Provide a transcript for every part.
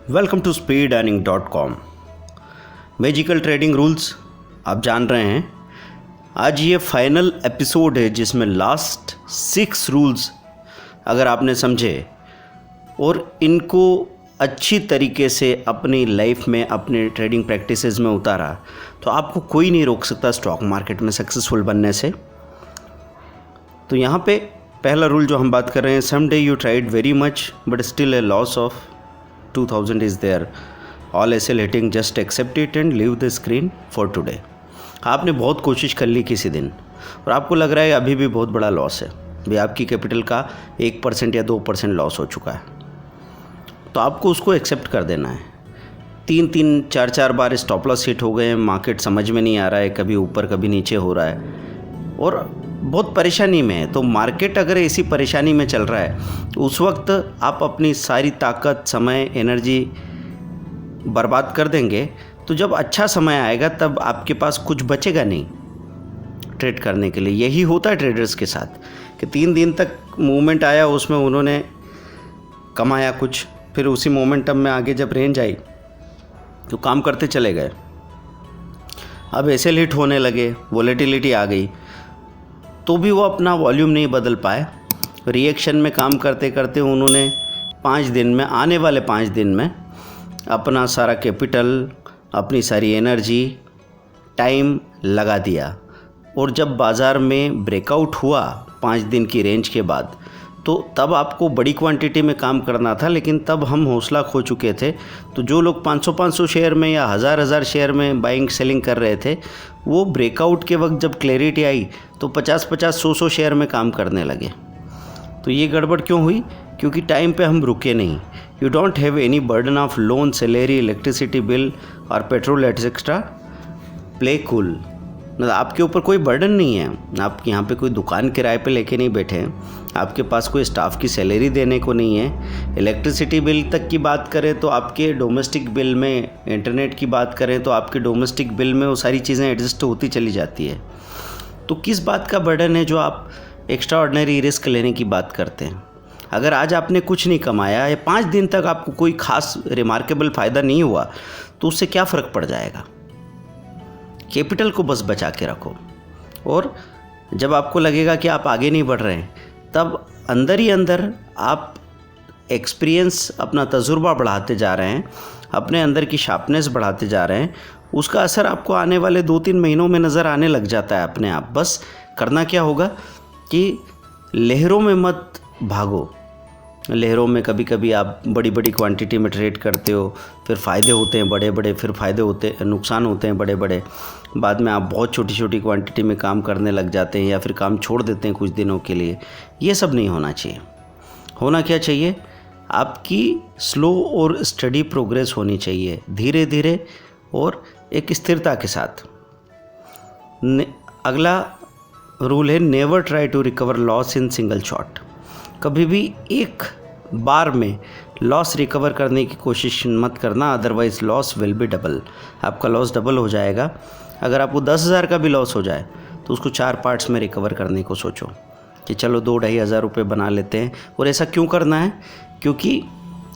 Welcome to speedearning.com। Magical trading rules आप जान रहे हैं। आज ये फाइनल एपिसोड है जिसमें लास्ट 6 रूल्स अगर आपने समझे और इनको अच्छी तरीके से अपनी लाइफ में अपने ट्रेडिंग प्रैक्टिसेस में उतारा तो आपको कोई नहीं रोक सकता स्टॉक मार्केट में सक्सेसफुल बनने से। तो यहाँ पे पहला रूल जो हम बात कर रहे हैं, some day you tried very much but still a loss of 2000 is there, all SL hitting, just accept it and leave the screen for today। आपने बहुत कोशिश कर ली किसी दिन और आपको लग रहा है अभी भी बहुत बड़ा लॉस है, भाई आपकी कैपिटल का 1% या 2% लॉस हो चुका है, तो आपको उसको एक्सेप्ट कर देना है। 3-3, 4-4 बार स्टॉप लॉस हिट हो गए हैं, मार्केट समझ में नहीं आ रहा है, कभी ऊपर कभी नीचे हो रहा है और बहुत परेशानी में है। तो मार्केट अगर ऐसी परेशानी में चल रहा है उस वक्त आप अपनी सारी ताकत, समय, एनर्जी बर्बाद कर देंगे तो जब अच्छा समय आएगा तब आपके पास कुछ बचेगा नहीं ट्रेड करने के लिए। यही होता है ट्रेडर्स के साथ कि 3 दिन तक मूवमेंट आया, उसमें उन्होंने कमाया कुछ, फिर उसी मोमेंटम में आगे जब रेंज आई तो काम करते चले गए। अब ऐसे हिट होने लगे, वोलेटिलिटी आ गई तो भी वो अपना वॉल्यूम नहीं बदल पाए। रिएक्शन में काम करते करते उन्होंने 5 दिन में, आने वाले 5 दिन में अपना सारा कैपिटल, अपनी सारी एनर्जी, टाइम लगा दिया और जब बाज़ार में ब्रेकआउट हुआ 5 दिन की रेंज के बाद तो तब आपको बड़ी क्वांटिटी में काम करना था, लेकिन तब हम हौसला खो चुके थे। तो जो लोग 500-500 शेयर में या 1000-1000 शेयर में बाइंग सेलिंग कर रहे थे वो ब्रेकआउट के वक्त जब क्लैरिटी आई तो 50-50, 100-100 शेयर में काम करने लगे। तो ये गड़बड़ क्यों हुई? क्योंकि टाइम पे हम रुके नहीं। You don't have any burden of loan, salary, electricity bill और पेट्रोल एक्सेट्रा। प्ले कूल, मतलब आपके ऊपर कोई बर्डन नहीं है। आप यहाँ पे कोई दुकान किराए पे लेके नहीं बैठे हैं, आपके पास कोई स्टाफ की सैलरी देने को नहीं है। इलेक्ट्रिसिटी बिल तक की बात करें तो आपके डोमेस्टिक बिल में, इंटरनेट की बात करें तो आपके डोमेस्टिक बिल में वो सारी चीज़ें एडजस्ट होती चली जाती है। तो किस बात का बर्डन है जो आप एक्स्ट्रा ऑर्डिनरी रिस्क लेने की बात करते हैं? अगर आज आपने कुछ नहीं कमाया या 5 दिन तक आपको कोई ख़ास रिमार्केबल फ़ायदा नहीं हुआ तो उससे क्या फ़र्क पड़ जाएगा? कैपिटल को बस बचा के रखो और जब आपको लगेगा कि आप आगे नहीं बढ़ रहे हैं तब अंदर ही अंदर आप एक्सपीरियंस, अपना तजुर्बा बढ़ाते जा रहे हैं, अपने अंदर की शार्पनेस बढ़ाते जा रहे हैं। उसका असर आपको आने वाले 2-3 महीनों में नज़र आने लग जाता है अपने आप। बस करना क्या होगा कि लहरों में मत भागो। लहरों में कभी कभी आप बड़ी बड़ी क्वांटिटी में ट्रेड करते हो, फिर फ़ायदे होते हैं बड़े बड़े, फिर नुकसान होते हैं बड़े बड़े। बाद में आप बहुत छोटी छोटी क्वांटिटी में काम करने लग जाते हैं या फिर काम छोड़ देते हैं कुछ दिनों के लिए। ये सब नहीं होना चाहिए। होना क्या चाहिए? आपकी स्लो और स्टडी प्रोग्रेस होनी चाहिए, धीरे धीरे और एक स्थिरता के साथ। अगला रूल है, never try to recover loss in single shot. कभी भी एक बार में लॉस रिकवर करने की कोशिश मत करना, otherwise loss will be double. आपका लॉस डबल हो जाएगा। अगर आपको 10,000 का भी लॉस हो जाए तो उसको 4 पार्ट्स में रिकवर करने को सोचो कि चलो 2-2.5 हज़ार रुपये बना लेते हैं। और ऐसा क्यों करना है? क्योंकि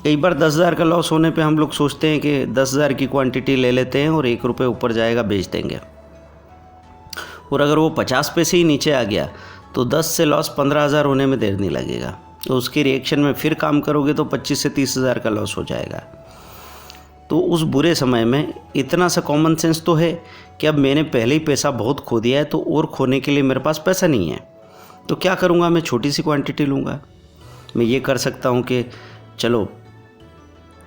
कई बार 10,000 का लॉस होने पे हम लोग सोचते हैं कि 10,000 की क्वांटिटी ले लेते हैं और 1 रुपये ऊपर जाएगा बेच देंगे, और अगर वो 50 पैसे ही नीचे आ गया तो 10 से लॉस 15,000 होने में देर नहीं लगेगा। तो उसके रिएक्शन में फिर काम करोगे तो 25 से 30,000 का लॉस हो जाएगा। तो उस बुरे समय में इतना सा कॉमन सेंस तो है कि अब मैंने पहले ही पैसा बहुत खो दिया है तो और खोने के लिए मेरे पास पैसा नहीं है, तो क्या करूँगा? मैं छोटी सी क्वांटिटी लूँगा। मैं ये कर सकता हूँ कि चलो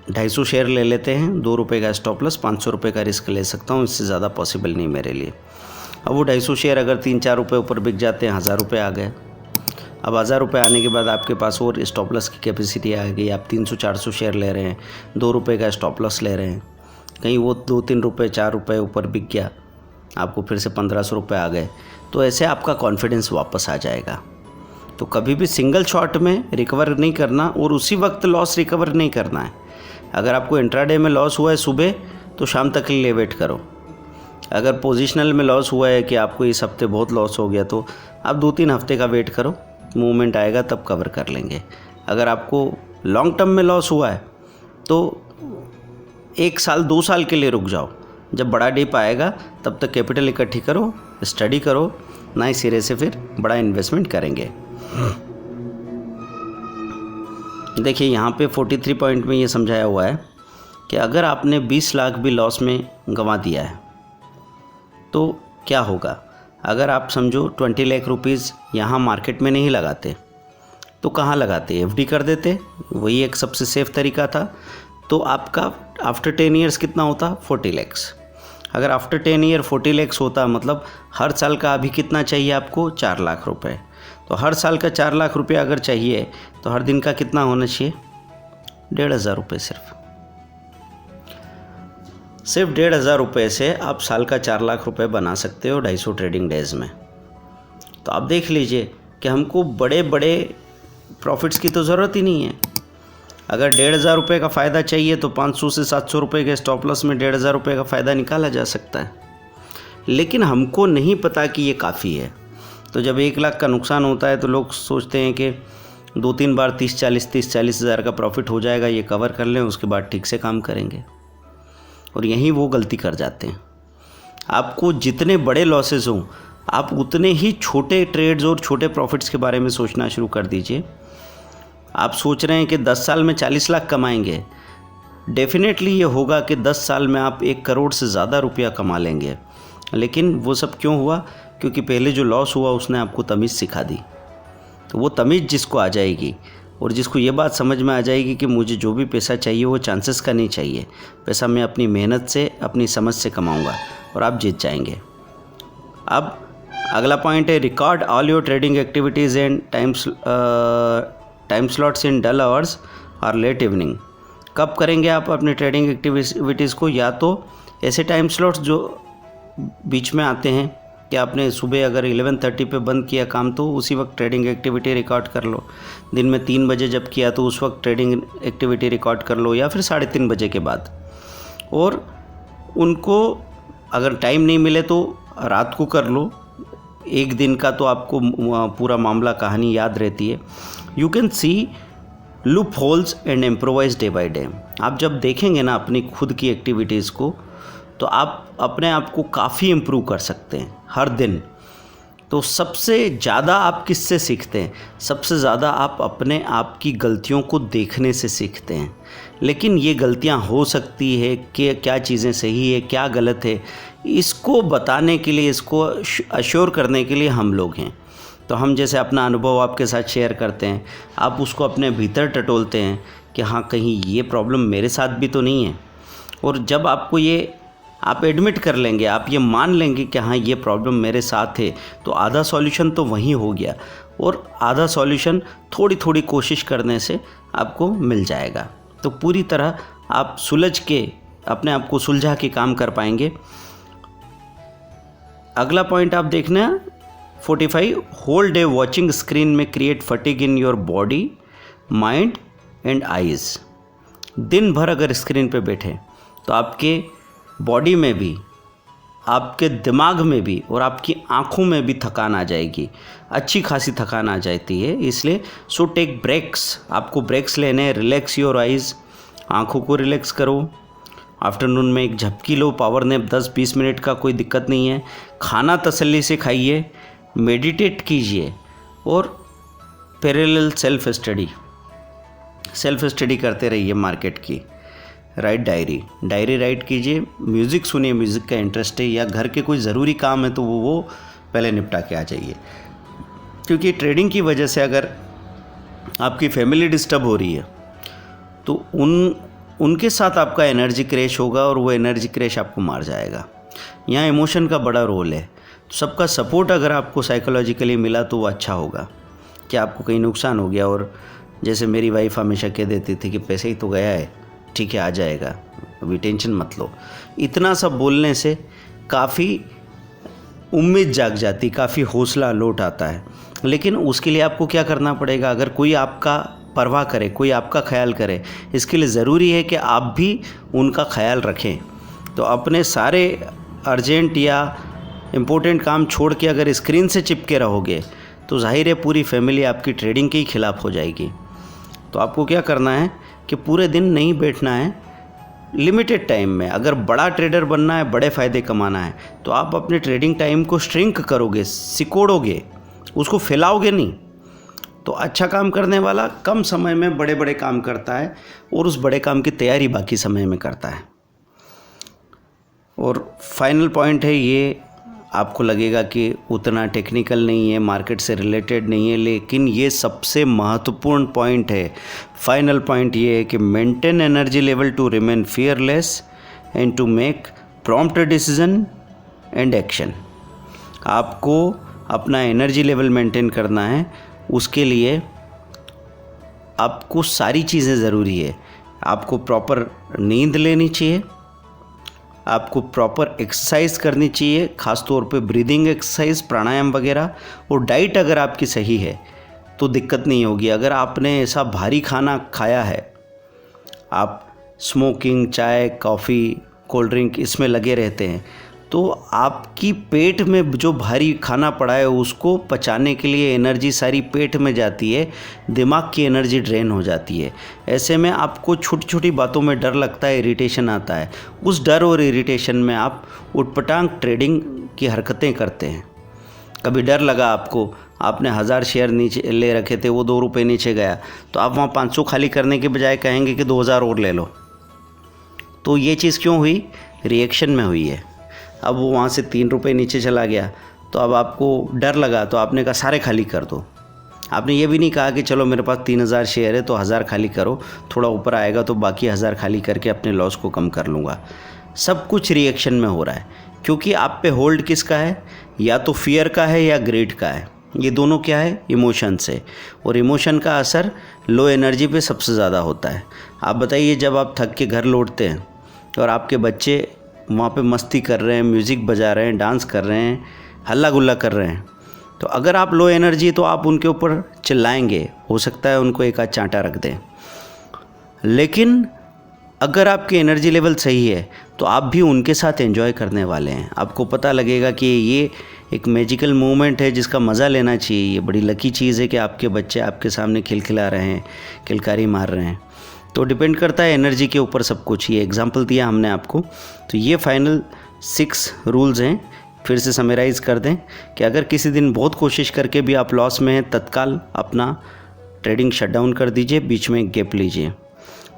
250 शेयर ले लेते हैं, 2 रुपये का स्टॉप लॉस, 500 रुपये का रिस्क ले सकता हूँ, इससे ज़्यादा पॉसिबल नहीं मेरे लिए। अब वो 250 शेयर अगर 3-4 रुपये ऊपर बिक जाते हैं, 1000 रुपये आ गए। अब 1000 रुपये आने के बाद आपके पास और स्टॉप लॉस की कैपेसिटी आ गई। आप 300-400 शेयर ले रहे हैं, 2 रुपये का स्टॉप लॉस ले रहे हैं, कहीं वो 2-3 रुपये, 4 रुपये ऊपर बिक गया, आपको फिर से 1500 रुपये आ गए, तो ऐसे आपका कॉन्फिडेंस वापस आ जाएगा। तो कभी भी सिंगल शॉट में रिकवर नहीं करना और उसी वक्त लॉस रिकवर नहीं करना है। अगर आपको इंट्राडे में लॉस हुआ है सुबह तो शाम तक के लिए वेट करो। अगर पोजिशनल में लॉस हुआ है कि आपको इस हफ्ते बहुत लॉस हो गया तो आप 2-3 हफ्ते का वेट करो, मूवमेंट आएगा तब कवर कर लेंगे। अगर आपको लॉन्ग टर्म में लॉस हुआ है तो 1 साल 2 साल के लिए रुक जाओ, जब बड़ा डिप आएगा तब तक कैपिटल इकट्ठी करो, स्टडी करो, नए सिरे से फिर बड़ा इन्वेस्टमेंट करेंगे। देखिए यहाँ पे 43 पॉइंट में ये समझाया हुआ है कि अगर आपने 20 लाख भी लॉस में गंवा दिया है तो क्या होगा। अगर आप समझो 20 लाख रुपीज़ यहाँ मार्केट में नहीं लगाते तो कहाँ लगाते, एफडी कर देते, वही एक सबसे सेफ तरीका था। तो आपका आफ्टर 10 ईयर्स कितना होता, 40 लैक्स। अगर आफ्टर 10 ईयर 40 लैक्स होता मतलब हर साल का अभी कितना चाहिए आपको, 4 लाख रुपए। तो हर साल का 4 लाख रुपये अगर चाहिए तो हर दिन का कितना होना चाहिए, 1,500 रुपये। सिर्फ 1,500 रुपये से आप साल का 4 लाख रुपए बना सकते हो 250 ट्रेडिंग डेज में। तो आप देख लीजिए कि हमको बड़े बड़े प्रॉफिट्स की तो ज़रूरत ही नहीं है। अगर 1,500 रुपये का फ़ायदा चाहिए तो 500 से 700 रुपये के स्टॉप लॉस में 1,500 रुपये का फ़ायदा निकाला जा सकता है। लेकिन हमको नहीं पता कि ये काफ़ी है। तो जब 1 लाख का नुकसान होता है तो लोग सोचते हैं कि 2-3 बार 30-40 हज़ार का प्रॉफिट हो जाएगा, ये कवर कर लें, उसके बाद ठीक से काम करेंगे। और यहीं वो गलती कर जाते हैं। आपको जितने बड़े लॉसेस हों आप उतने ही छोटे ट्रेड्स और छोटे प्रॉफिट्स के बारे में सोचना शुरू कर दीजिए। आप सोच रहे हैं कि 10 साल में 40 लाख कमाएंगे, डेफिनेटली ये होगा कि 10 साल में आप 1 करोड़ से ज़्यादा रुपया कमा लेंगे। लेकिन वो सब क्यों हुआ, क्योंकि पहले जो लॉस हुआ उसने आपको तमीज़ सिखा दी। तो वो तमीज़ जिसको आ जाएगी और जिसको ये बात समझ में आ जाएगी कि मुझे जो भी पैसा चाहिए वो चांसेस का नहीं चाहिए, पैसा मैं अपनी मेहनत से, अपनी समझ से कमाऊंगा, और आप जीत जाएंगे। अब अगला पॉइंट है, record all your trading activities and time slots in dull hours और लेट इवनिंग। कब करेंगे आप अपने ट्रेडिंग एक्टिविटीज़ को, या तो ऐसे टाइम स्लॉट्स जो बीच में आते हैं कि आपने सुबह अगर 11:30 पे बंद किया काम तो उसी वक्त ट्रेडिंग एक्टिविटी रिकॉर्ड कर लो, दिन में 3 बजे जब किया तो उस वक्त ट्रेडिंग एक्टिविटी रिकॉर्ड कर लो, या फिर 3:30 बजे के बाद। और उनको अगर टाइम नहीं मिले तो रात को कर लो, एक दिन का तो आपको पूरा मामला कहानी याद रहती है। You can see loop holes and improvise day by day. आप जब देखेंगे ना अपनी खुद की एक्टिविटीज़ को तो आप अपने आप को काफ़ी इम्प्रूव कर सकते हैं हर दिन। तो सबसे ज़्यादा आप किससे सीखते हैं, सबसे ज़्यादा आप अपने आप की गलतियों को देखने से सीखते हैं। लेकिन ये गलतियां हो सकती है कि क्या चीज़ें सही है क्या गलत है, इसको बताने के लिए, इसको अश्योर करने के लिए हम लोग हैं। तो हम जैसे अपना अनुभव आपके साथ शेयर करते हैं, आप उसको अपने भीतर टटोलते हैं कि हाँ कहीं ये प्रॉब्लम मेरे साथ भी तो नहीं है। और जब आपको ये आप एडमिट कर लेंगे, आप ये मान लेंगे कि हाँ ये प्रॉब्लम मेरे साथ है, तो आधा सॉल्यूशन तो वहीं हो गया, और आधा सॉल्यूशन थोड़ी थोड़ी कोशिश करने से आपको मिल जाएगा। तो पूरी तरह आप सुलझ के अपने आप को सुलझा के काम कर पाएंगे। अगला पॉइंट आप देखना 45, होल डे वॉचिंग स्क्रीन में create fatigue in your body, mind and eyes. दिन भर अगर स्क्रीन पे बैठे तो आपके बॉडी में भी, आपके दिमाग में भी और आपकी आँखों में भी थकान आ जाएगी, अच्छी खासी थकान आ जाती है। इसलिए सो टेक ब्रेक्स, आपको ब्रेक्स लेने हैं। रिलैक्स योर आइज़, आँखों को रिलैक्स करो। आफ्टरनून में एक झपकी लो, पावर नैप 10-20 मिनट का, कोई दिक्कत नहीं है। खाना तसल्ली से खाइए, मेडिटेट कीजिए, और पैरेलल सेल्फ स्टडी करते रहिए मार्केट की। राइट डायरी राइट कीजिए, म्यूज़िक सुनिए, म्यूज़िक का इंटरेस्ट है, या घर के कोई ज़रूरी काम है तो वो पहले निपटा के आ जाइए। क्योंकि ट्रेडिंग की वजह से अगर आपकी फैमिली डिस्टर्ब हो रही है तो उनके साथ आपका एनर्जी क्रैश होगा, और वो एनर्जी क्रैश आपको मार जाएगा। यहाँ इमोशन का बड़ा रोल है। तो सबका सपोर्ट अगर आपको साइकोलॉजिकली मिला तो वो अच्छा होगा। कि आपको कहीं नुकसान हो गया, और जैसे मेरी वाइफ हमेशा कह देती थी कि पैसे ही तो गया है, ठीक है आ जाएगा, अभी टेंशन मत लो। इतना सब बोलने से काफ़ी उम्मीद जाग जाती, काफ़ी हौसला लौट आता है। लेकिन उसके लिए आपको क्या करना पड़ेगा, अगर कोई आपका परवाह करे, कोई आपका ख्याल करे, इसके लिए ज़रूरी है कि आप भी उनका ख्याल रखें। तो अपने सारे अर्जेंट या इम्पोर्टेंट काम छोड़ के अगर स्क्रीन से चिपके रहोगे तो जाहिर है पूरी फैमिली आपकी ट्रेडिंग के ही खिलाफ हो जाएगी। तो आपको क्या करना है कि पूरे दिन नहीं बैठना है, लिमिटेड टाइम में। अगर बड़ा ट्रेडर बनना है, बड़े फ़ायदे कमाना है, तो आप अपने ट्रेडिंग टाइम को श्रिंक करोगे, सिकोड़ोगे, उसको फैलाओगे नहीं। तो अच्छा काम करने वाला कम समय में बड़े बड़े काम करता है और उस बड़े काम की तैयारी बाकी समय में करता है। और फाइनल पॉइंट है ये, आपको लगेगा कि उतना टेक्निकल नहीं है, मार्केट से रिलेटेड नहीं है, लेकिन ये सबसे महत्वपूर्ण पॉइंट है। फाइनल पॉइंट ये है कि maintain energy level to remain fearless and to make prompt decision and action. आपको अपना एनर्जी लेवल मेंटेन करना है, उसके लिए आपको सारी चीज़ें ज़रूरी है। आपको प्रॉपर नींद लेनी चाहिए, आपको प्रॉपर एक्सरसाइज करनी चाहिए, ख़ास तौर पे ब्रीदिंग एक्सरसाइज, प्राणायाम वगैरह। और डाइट अगर आपकी सही है तो दिक्कत नहीं होगी। अगर आपने ऐसा भारी खाना खाया है, आप स्मोकिंग, चाय, कॉफ़ी, कोल्ड ड्रिंक इसमें लगे रहते हैं, तो आपकी पेट में जो भारी खाना पड़ा है उसको पचाने के लिए एनर्जी सारी पेट में जाती है, दिमाग की एनर्जी ड्रेन हो जाती है। ऐसे में आपको छोटी छोटी बातों में डर लगता है, इरिटेशन आता है। उस डर और इरिटेशन में आप उटपटांग ट्रेडिंग की हरकतें करते हैं। कभी डर लगा आपको, आपने 1000 शेयर नीचे ले रखे थे, वो 2 रुपये नीचे गया, तो आप वहाँ 500 खाली करने के बजाय कहेंगे कि 2000 और ले लो। तो ये चीज़ क्यों हुई? रिएक्शन में हुई है। अब वो वहाँ से 3 रुपये नीचे चला गया, तो अब आपको डर लगा, तो आपने कहा सारे खाली कर दो। आपने ये भी नहीं कहा कि चलो मेरे पास 3000 शेयर है तो 1000 खाली करो, थोड़ा ऊपर आएगा तो बाकी 1000 खाली करके अपने लॉस को कम कर लूँगा। सब कुछ रिएक्शन में हो रहा है, क्योंकि आप पे होल्ड किसका है? या तो फियर का है या ग्रीड का है। ये दोनों क्या है? इमोशन से। और इमोशन का असर लो एनर्जी पे सबसे ज़्यादा होता है। आप बताइए, जब आप थक के घर लौटते हैं और आपके बच्चे वहाँ पे मस्ती कर रहे हैं, म्यूज़िक बजा रहे हैं, डांस कर रहे हैं, हल्ला गुल्ला कर रहे हैं, तो अगर आप लो एनर्जी तो आप उनके ऊपर चिल्लाएंगे, हो सकता है उनको एक आध चांटा रख दें। लेकिन अगर आपकी एनर्जी लेवल सही है तो आप भी उनके साथ एंजॉय करने वाले हैं। आपको पता लगेगा कि ये एक मैजिकल मोमेंट है जिसका मज़ा लेना चाहिए। ये बड़ी लकी चीज़ है कि आपके बच्चे आपके सामने खिलखिला रहे हैं, किलकारी मार रहे हैं। तो डिपेंड करता है एनर्जी के ऊपर सब कुछ। ये एग्जांपल दिया हमने आपको। तो ये फाइनल 6 रूल्स हैं। फिर से समराइज़ कर दें कि अगर किसी दिन बहुत कोशिश करके भी आप लॉस में हैं, तत्काल अपना ट्रेडिंग शट डाउन कर दीजिए, बीच में गैप लीजिए।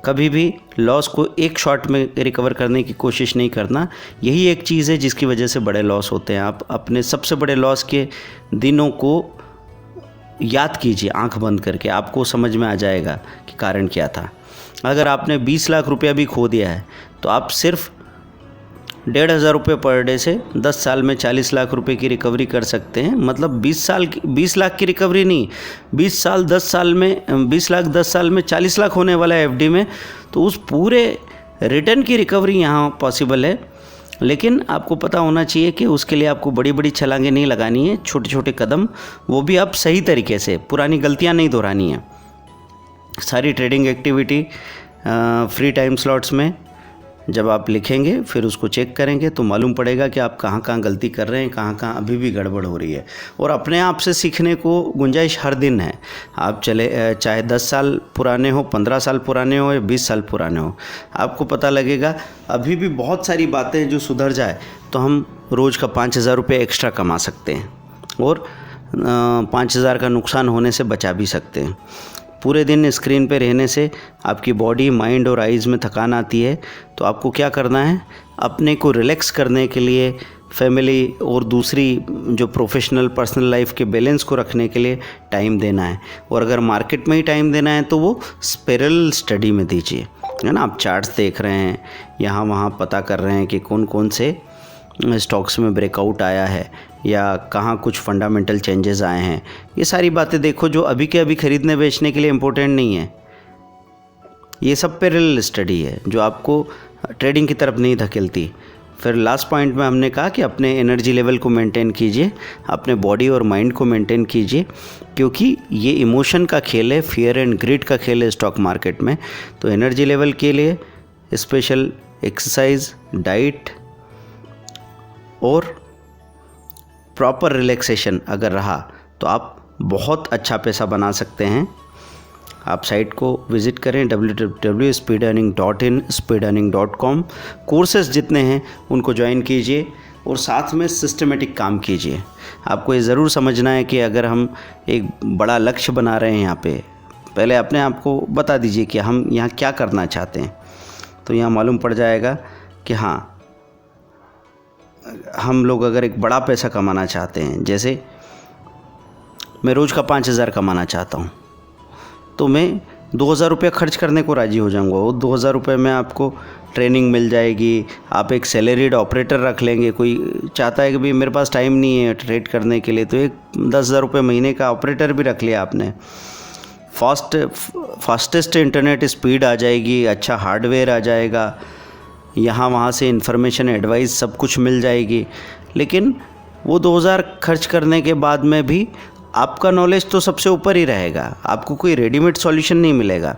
कभी भी लॉस को एक शॉट में रिकवर करने की कोशिश नहीं करना। यही एक चीज़ है जिसकी वजह से बड़े लॉस होते हैं। आप अपने सबसे बड़े लॉस के दिनों को याद कीजिए आंख बंद करके, आपको समझ में आ जाएगा कि कारण क्या था। अगर आपने 20 लाख रुपया भी खो दिया है तो आप सिर्फ 1500 रुपये पर डे से 10 साल में 40 लाख रुपए की रिकवरी कर सकते हैं। मतलब 20 लाख की रिकवरी नहीं, 20 साल 10 साल में 20 लाख 10 साल में 40 लाख होने वाला है एफडी में। तो उस पूरे रिटर्न की रिकवरी यहाँ पॉसिबल है। लेकिन आपको पता होना चाहिए कि उसके लिए आपको बड़ी बड़ी छलांगें नहीं लगानी है, छोटे छोटे कदम, वो भी आप सही तरीके से, पुरानी गलतियाँ नहीं दोहरानी है। सारी trading activity free time slots में जब आप लिखेंगे, फिर उसको चेक करेंगे तो मालूम पड़ेगा कि आप कहाँ कहाँ गलती कर रहे हैं, कहाँ कहाँ अभी भी गड़बड़ हो रही है। और अपने आप से सीखने को गुंजाइश हर दिन है। आप चाहे 10 साल पुराने हो, 15 साल पुराने हो या 20 साल पुराने हो, आपको पता लगेगा अभी भी बहुत सारी बातें हैं जो सुधर जाए तो हम रोज़ का 5000 रुपये एक्स्ट्रा कमा सकते हैं और 5000 का नुकसान होने से बचा भी सकते हैं। पूरे दिन स्क्रीन पे रहने से आपकी बॉडी, माइंड और आइज़ में थकान आती है। तो आपको क्या करना है? अपने को रिलैक्स करने के लिए, फैमिली और दूसरी जो प्रोफेशनल पर्सनल लाइफ के बैलेंस को रखने के लिए टाइम देना है। और अगर मार्केट में ही टाइम देना है तो वो स्पिरिचुअल स्टडी में दीजिए, है ना। आप चार्ट्स देख रहे हैं, यहाँ वहाँ पता कर रहे हैं कि कौन कौन से स्टॉक्स में ब्रेकआउट आया है या कहाँ कुछ फंडामेंटल चेंजेस आए हैं। ये सारी बातें देखो जो अभी के अभी ख़रीदने बेचने के लिए इम्पोर्टेंट नहीं है। ये सब पैरेलल स्टडी है जो आपको ट्रेडिंग की तरफ नहीं धकेलती। फिर लास्ट पॉइंट में हमने कहा कि अपने एनर्जी लेवल को मेंटेन कीजिए, अपने बॉडी और माइंड को मेंटेन कीजिए, क्योंकि ये इमोशन का खेल है, फियर एंड ग्रिड का खेल है स्टॉक मार्केट में। तो एनर्जी लेवल के लिए स्पेशल एक्सरसाइज, डाइट और प्रॉपर रिलैक्सेशन अगर रहा तो आप बहुत अच्छा पैसा बना सकते हैं। आप साइट को विज़िट करें www.speedearning.in speedearning.com। कोर्सेज जितने हैं उनको ज्वाइन कीजिए और साथ में सिस्टमेटिक काम कीजिए। आपको ये ज़रूर समझना है कि अगर हम एक बड़ा लक्ष्य बना रहे हैं यहाँ पे, पहले अपने आप को बता दीजिए कि हम यहाँ क्या करना चाहते हैं, तो यहाँ मालूम पड़ जाएगा कि हाँ, हम लोग अगर एक बड़ा पैसा कमाना चाहते हैं, जैसे मैं रोज़ का 5,000 कमाना चाहता हूँ, तो मैं 2,000 रुपये खर्च करने को राज़ी हो जाऊँगा। वो 2,000 रुपये में आपको ट्रेनिंग मिल जाएगी, आप एक सैलरीड ऑपरेटर रख लेंगे। कोई चाहता है कि भाई मेरे पास टाइम नहीं है ट्रेड करने के लिए, तो एक 10,000 रुपये महीने का ऑपरेटर भी रख लिया आपने। फास्टेस्ट इंटरनेट स्पीड आ जाएगी, अच्छा हार्डवेयर आ जाएगा, यहाँ वहाँ से इन्फॉर्मेशन एडवाइस सब कुछ मिल जाएगी। लेकिन वो 2,000 खर्च करने के बाद में भी आपका नॉलेज तो सबसे ऊपर ही रहेगा, आपको कोई रेडीमेड सॉल्यूशन नहीं मिलेगा।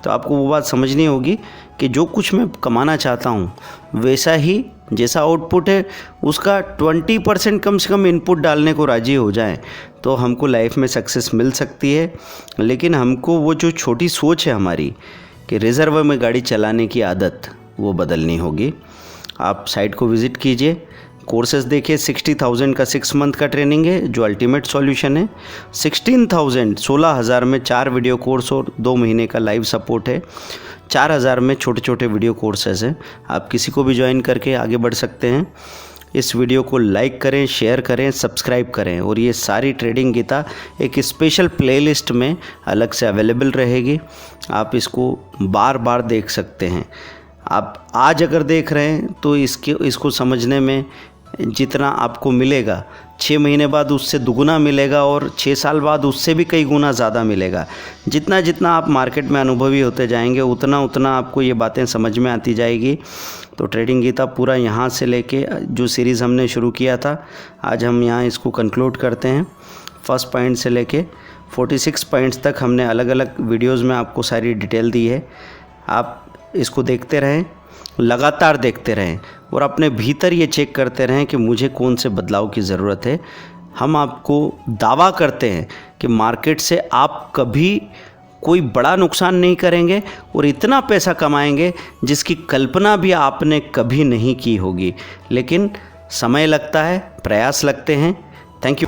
तो आपको वो बात समझनी होगी कि जो कुछ मैं कमाना चाहता हूँ वैसा ही जैसा आउटपुट है उसका 20% कम से कम इनपुट डालने को राज़ी हो जाए तो हमको लाइफ में सक्सेस मिल सकती है। लेकिन हमको वो जो छोटी सोच है हमारी कि रिज़र्व में गाड़ी चलाने की आदत, वो बदलनी होगी। आप साइट को विज़िट कीजिए, कोर्सेज देखिए। 60,000 का 6 मंथ का ट्रेनिंग है जो अल्टीमेट सॉल्यूशन है। 16,000 में 4 वीडियो कोर्स और 2 महीने का लाइव सपोर्ट है। 4,000 में छोटे छोटे वीडियो कोर्सेज हैं। आप किसी को भी ज्वाइन करके आगे बढ़ सकते हैं। इस वीडियो को लाइक करें, शेयर करें, सब्सक्राइब करें और ये सारी ट्रेडिंग गीता एक स्पेशल प्लेलिस्ट में अलग से अवेलेबल रहेगी। आप इसको बार बार देख सकते हैं। आप आज अगर देख रहे हैं तो इसको समझने में जितना आपको मिलेगा 6 महीने बाद उससे दुगुना मिलेगा और 6 साल बाद उससे भी कई गुना ज़्यादा मिलेगा। जितना जितना आप मार्केट में अनुभवी होते जाएंगे उतना उतना आपको ये बातें समझ में आती जाएगी। तो ट्रेडिंग गीता पूरा यहाँ से लेके जो सीरीज़ हमने शुरू किया था, आज हम यहाँ इसको कंक्लूड करते हैं। फर्स्ट पॉइंट से लेके 46 पॉइंट्स तक हमने अलग अलग वीडियोज़ में आपको सारी डिटेल दी है। आप इसको देखते रहें, लगातार देखते रहें और अपने भीतर ये चेक करते रहें कि मुझे कौन से बदलाव की ज़रूरत है। हम आपको दावा करते हैं कि मार्केट से आप कभी कोई बड़ा नुकसान नहीं करेंगे और इतना पैसा कमाएंगे जिसकी कल्पना भी आपने कभी नहीं की होगी। लेकिन समय लगता है, प्रयास लगते हैं। Thank you.